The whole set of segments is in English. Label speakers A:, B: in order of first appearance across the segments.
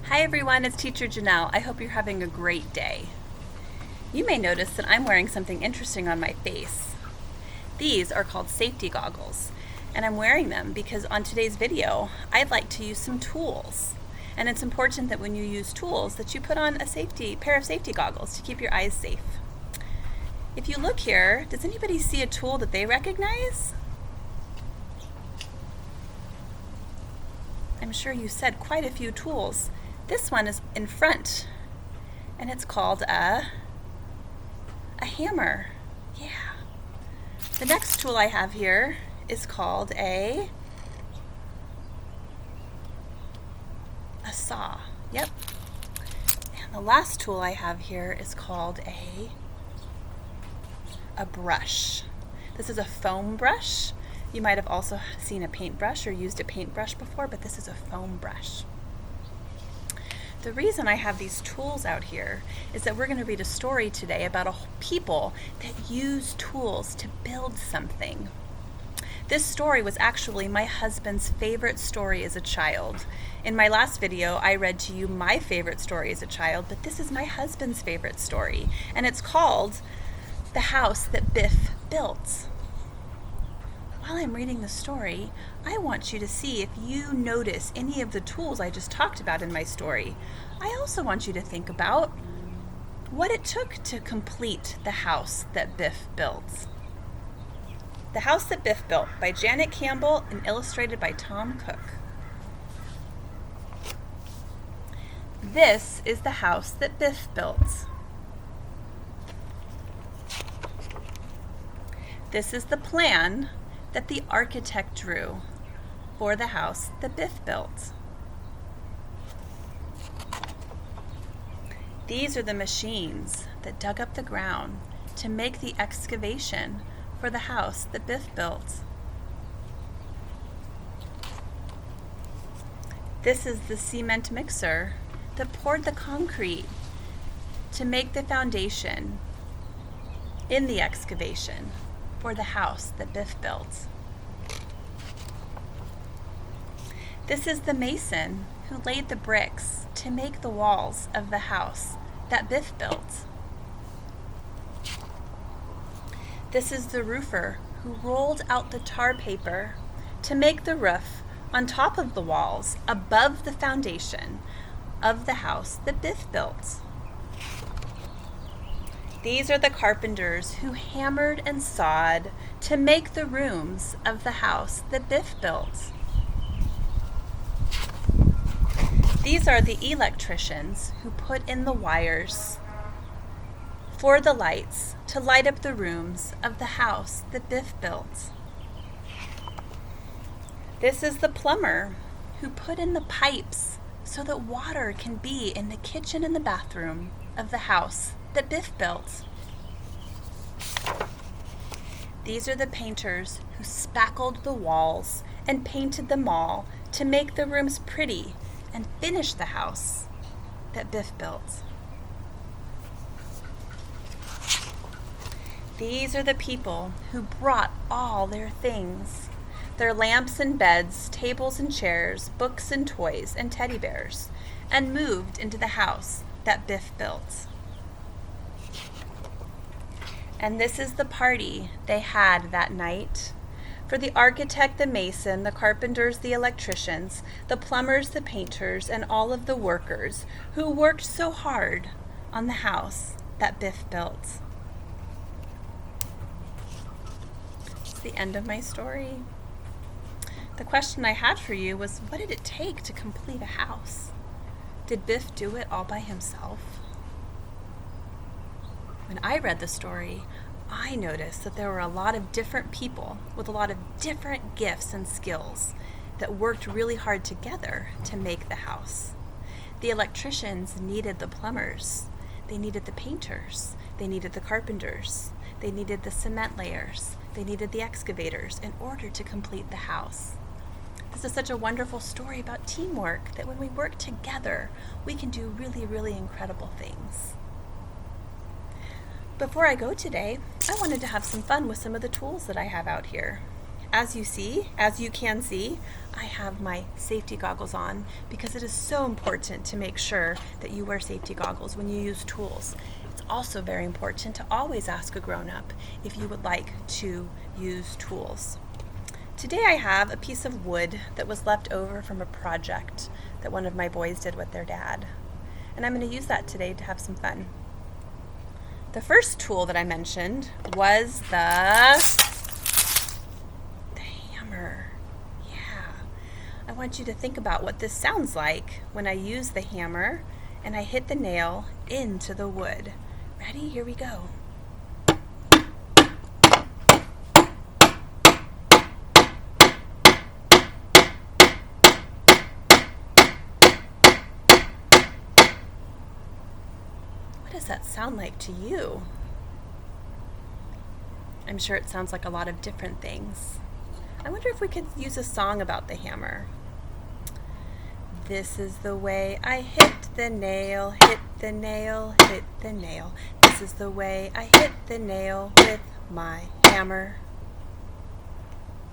A: Hi everyone, it's Teacher Janelle. I hope you're having a great day. You may notice that I'm wearing something interesting on my face. These are called safety goggles, and I'm wearing them because on today's video, I'd like to use some tools. And it's important that when you use tools that you put on a pair of safety goggles to keep your eyes safe. If you look here, does anybody see a tool that they recognize? I'm sure you said quite a few tools. This one is in front, and it's called a hammer. Yeah. The next tool I have here is called a saw. Yep. And the last tool I have here is called a brush. This is a foam brush. You might have also seen a paintbrush or used a paintbrush before, but this is a foam brush. The reason I have these tools out here is that we're going to read a story today about people that use tools to build something. This story was actually my husband's favorite story as a child. In my last video, I read to you my favorite story as a child, but this is my husband's favorite story, and it's called The House That Biff Built. While I'm reading the story, I want you to see if you notice any of the tools I just talked about in my story. I also want you to think about what it took to complete The House That Biff Built. The House That Biff Built by Janet Campbell and illustrated by Tom Cook. This is the house that Biff built. This is the plan that the architect drew for the house that Biff built. These are the machines that dug up the ground to make the excavation for the house that Biff built. This is the cement mixer that poured the concrete to make the foundation in the excavation for the house that Biff built. This is the mason who laid the bricks to make the walls of the house that Biff built. This is the roofer who rolled out the tar paper to make the roof on top of the walls above the foundation of the house that Biff built. These are the carpenters who hammered and sawed to make the rooms of the house that Biff built. These are the electricians who put in the wires for the lights to light up the rooms of the house that Biff built. This is the plumber who put in the pipes so that water can be in the kitchen and the bathroom of the house that Biff built. These are the painters who spackled the walls and painted them all to make the rooms pretty and finish the house that Biff built. These are the people who brought all their things, their lamps and beds, tables and chairs, books and toys and teddy bears, and moved into the house that Biff built. And this is the party they had that night for the architect, the mason, the carpenters, the electricians, the plumbers, the painters, and all of the workers who worked so hard on the house that Biff built. It's the end of my story. The question I had for you was, what did it take to complete a house? Did Biff do it all by himself? When I read the story, I noticed that there were a lot of different people with a lot of different gifts and skills that worked really hard together to make the house. The electricians needed the plumbers. They needed the painters. They needed the carpenters. They needed the cement layers. They needed the excavators in order to complete the house. This is such a wonderful story about teamwork, that when we work together, we can do really, really incredible things. Before I go today, I wanted to have some fun with some of the tools that I have out here. as you can see, I have my safety goggles on because it is so important to make sure that you wear safety goggles when you use tools. It's also very important to always ask a grown-up if you would like to use tools. Today I have a piece of wood that was left over from a project that one of my boys did with their dad. And I'm going to use that today to have some fun. The first tool that I mentioned was the hammer. Yeah. I want you to think about what this sounds like when I use the hammer and I hit the nail into the wood. Ready? Here we go. What does that sound like to you? I'm sure it sounds like a lot of different things. I wonder if we could use a song about the hammer. This is the way I hit the nail, hit the nail, hit the nail. This is the way I hit the nail with my hammer.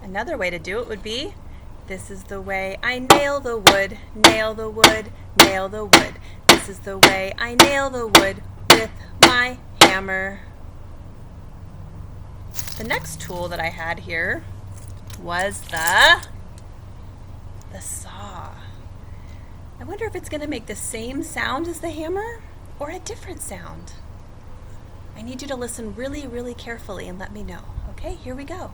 A: Another way to do it would be, this is the way I nail the wood, nail the wood, nail the wood. This is the way I nail the wood with my hammer. The next tool that I had here was the saw. I wonder if it's going to make the same sound as the hammer or a different sound. I need you to listen really, really carefully and let me know. Okay, here we go.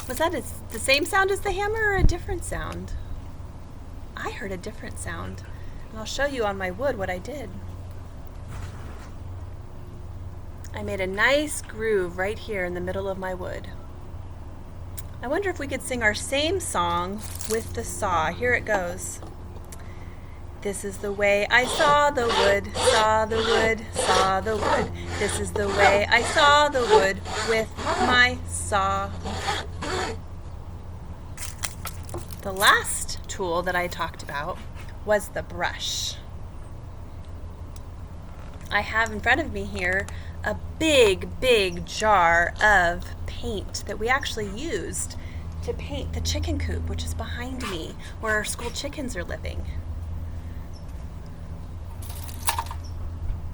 A: Was that the same sound as the hammer or a different sound? I heard a different sound. And I'll show you on my wood what I did. I made a nice groove right here in the middle of my wood. I wonder if we could sing our same song with the saw. Here it goes. This is the way I saw the wood, saw the wood, saw the wood. This is the way I saw the wood with my saw. The last tool that I talked about was the brush. I have in front of me here a big, big jar of paint that we actually used to paint the chicken coop, which is behind me, where our school chickens are living.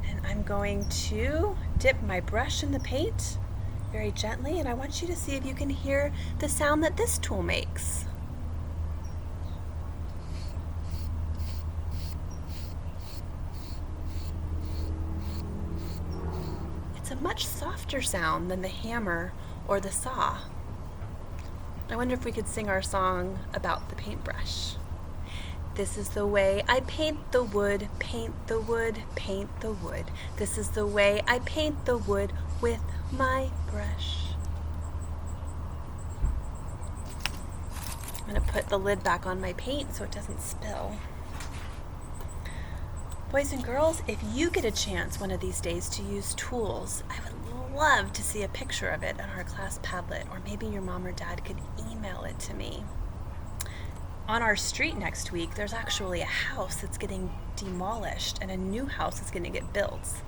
A: And I'm going to dip my brush in the paint very gently, and I want you to see if you can hear the sound that this tool makes. It's a much softer sound than the hammer or the saw. I wonder if we could sing our song about the paintbrush. This is the way I paint the wood, paint the wood, paint the wood. This is the way I paint the wood with my brush. I'm going to put the lid back on my paint so it doesn't spill. Boys and girls, if you get a chance one of these days to use tools, I would love to see a picture of it on our class Padlet, or maybe your mom or dad could email it to me. On our street next week, there's actually a house that's getting demolished and a new house is going to get built.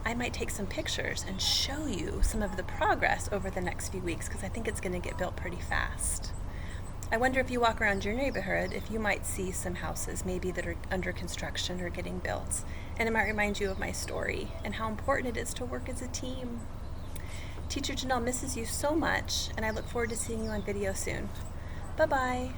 A: I might take some pictures and show you some of the progress over the next few weeks because I think it's going to get built pretty fast. I wonder if you walk around your neighborhood, if you might see some houses maybe that are under construction or getting built. And it might remind you of my story and how important it is to work as a team. Teacher Janelle misses you so much, and I look forward to seeing you on video soon. Bye-bye.